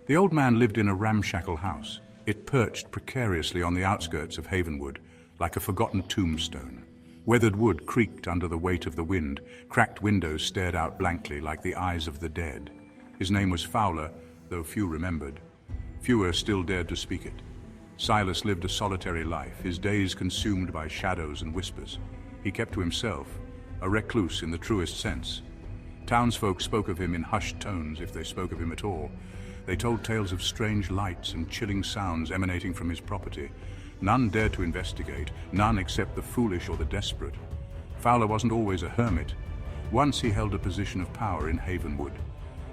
The old man lived in a ramshackle house. It perched precariously on the outskirts of Havenwood, like a forgotten tombstone. Weathered wood creaked under the weight of the wind, cracked windows stared out blankly like the eyes of the dead. His name was Fowler, though few remembered. Fewer still dared to speak it. Silas lived a solitary life, his days consumed by shadows and whispers. He kept to himself, a recluse in the truest sense. Townsfolk spoke of him in hushed tones, if they spoke of him at all. They told tales of strange lights and chilling sounds emanating from his property. None dared to investigate, none except the foolish or the desperate. Fowler wasn't always a hermit. Once he held a position of power in Havenwood,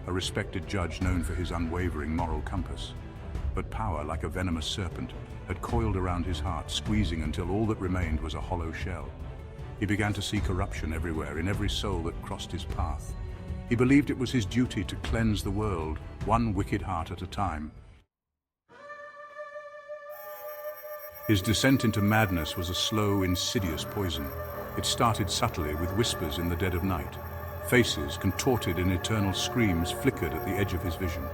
a respected judge known for his unwavering moral compass. But power, like a venomous serpent, had coiled around his heart, squeezing until all that remained was a hollow shell. He began to see corruption everywhere, in every soul that crossed his path. He believed it was his duty to cleanse the world, one wicked heart at a time. His descent into madness was a slow, insidious poison. It started subtly with whispers in the dead of night. Faces, contorted in eternal screams, flickered at the edge of his vision.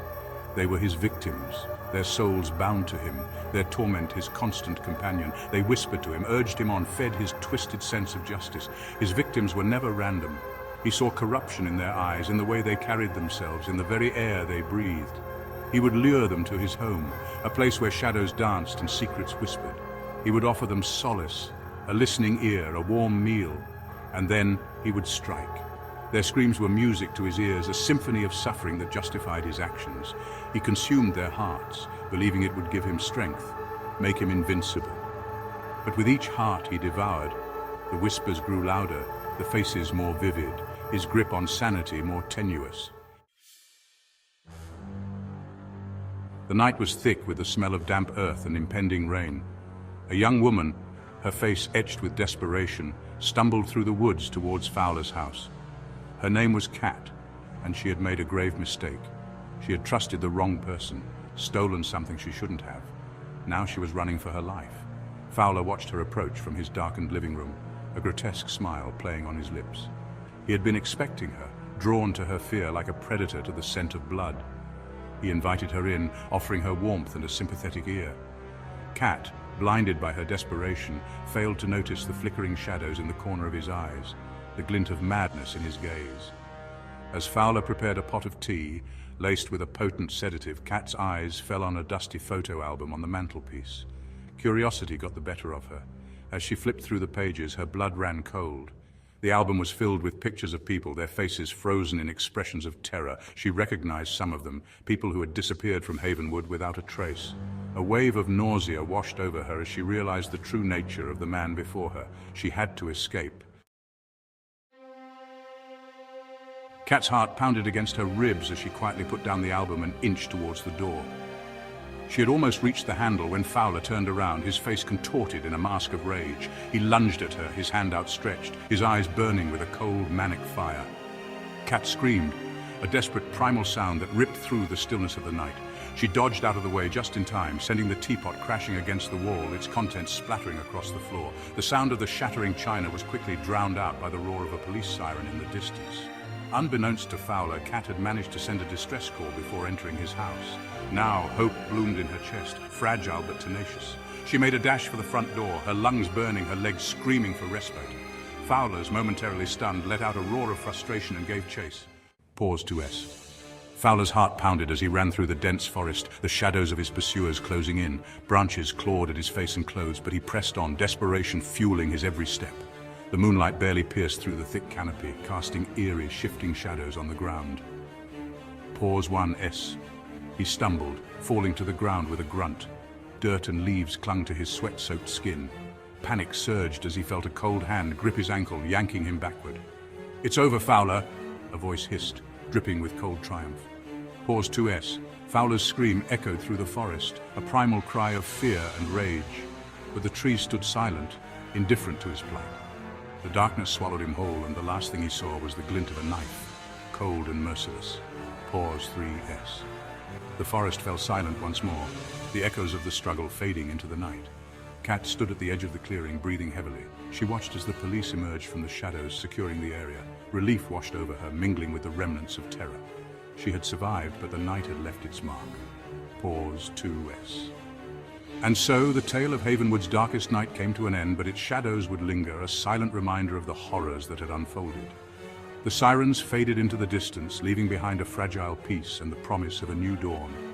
They were his victims, their souls bound to him, their torment his constant companion. They whispered to him, urged him on, fed his twisted sense of justice. His victims were never random. He saw corruption in their eyes, in the way they carried themselves, in the very air they breathed. He would lure them to his home, a place where shadows danced and secrets whispered. He would offer them solace, a listening ear, a warm meal, and then he would strike. Their screams were music to his ears, a symphony of suffering that justified his actions. He consumed their hearts, believing it would give him strength, make him invincible. But with each heart he devoured, the whispers grew louder, the faces more vivid, his grip on sanity more tenuous. The night was thick with the smell of damp earth and impending rain. A young woman, her face etched with desperation, stumbled through the woods towards Fowler's house. Her name was Kat, and she had made a grave mistake. She had trusted the wrong person, stolen something she shouldn't have. Now she was running for her life. Fowler watched her approach from his darkened living room, a grotesque smile playing on his lips. He had been expecting her, drawn to her fear like a predator to the scent of blood. He invited her in, offering her warmth and a sympathetic ear. Kat, blinded by her desperation, failed to notice the flickering shadows in the corner of his eyes, the glint of madness in his gaze. As Fowler prepared a pot of tea, laced with a potent sedative, Kat's eyes fell on a dusty photo album on the mantelpiece. Curiosity got the better of her. As she flipped through the pages, her blood ran cold. The album was filled with pictures of people, their faces frozen in expressions of terror. She recognized some of them, people who had disappeared from Havenwood without a trace. A wave of nausea washed over her as she realized the true nature of the man before her. She had to escape. Kat's heart pounded against her ribs as she quietly put down the album and inched towards the door. She had almost reached the handle when Fowler turned around, his face contorted in a mask of rage. He lunged at her, his hand outstretched, his eyes burning with a cold, manic fire. Kat screamed, a desperate primal sound that ripped through the stillness of the night. She dodged out of the way just in time, sending the teapot crashing against the wall, its contents splattering across the floor. The sound of the shattering china was quickly drowned out by the roar of a police siren in the distance. Unbeknownst to Fowler, Kat had managed to send a distress call before entering his house. Now, hope bloomed in her chest, fragile but tenacious. She made a dash for the front door, her lungs burning, her legs screaming for respite. Fowler's, momentarily stunned, let out a roar of frustration and gave chase. Pause to S. Fowler's heart pounded as he ran through the dense forest, the shadows of his pursuers closing in. Branches clawed at his face and clothes, but he pressed on, desperation fueling his every step. The moonlight barely pierced through the thick canopy, casting eerie, shifting shadows on the ground. Pause 1S. He stumbled, falling to the ground with a grunt. Dirt and leaves clung to his sweat-soaked skin. Panic surged as he felt a cold hand grip his ankle, yanking him backward. "It's over, Fowler," a voice hissed, dripping with cold triumph. Pause 2S. Fowler's scream echoed through the forest, a primal cry of fear and rage. But the trees stood silent, indifferent to his plight. The darkness swallowed him whole, and the last thing he saw was the glint of a knife, cold and merciless. Pause 3S. The forest fell silent once more, the echoes of the struggle fading into the night. Kat stood at the edge of the clearing, breathing heavily. She watched as the police emerged from the shadows, securing the area. Relief washed over her, mingling with the remnants of terror. She had survived, but the night had left its mark. Pause 2S. And so the tale of Havenwood's darkest night came to an end, but its shadows would linger, a silent reminder of the horrors that had unfolded. The sirens faded into the distance, leaving behind a fragile peace and the promise of a new dawn.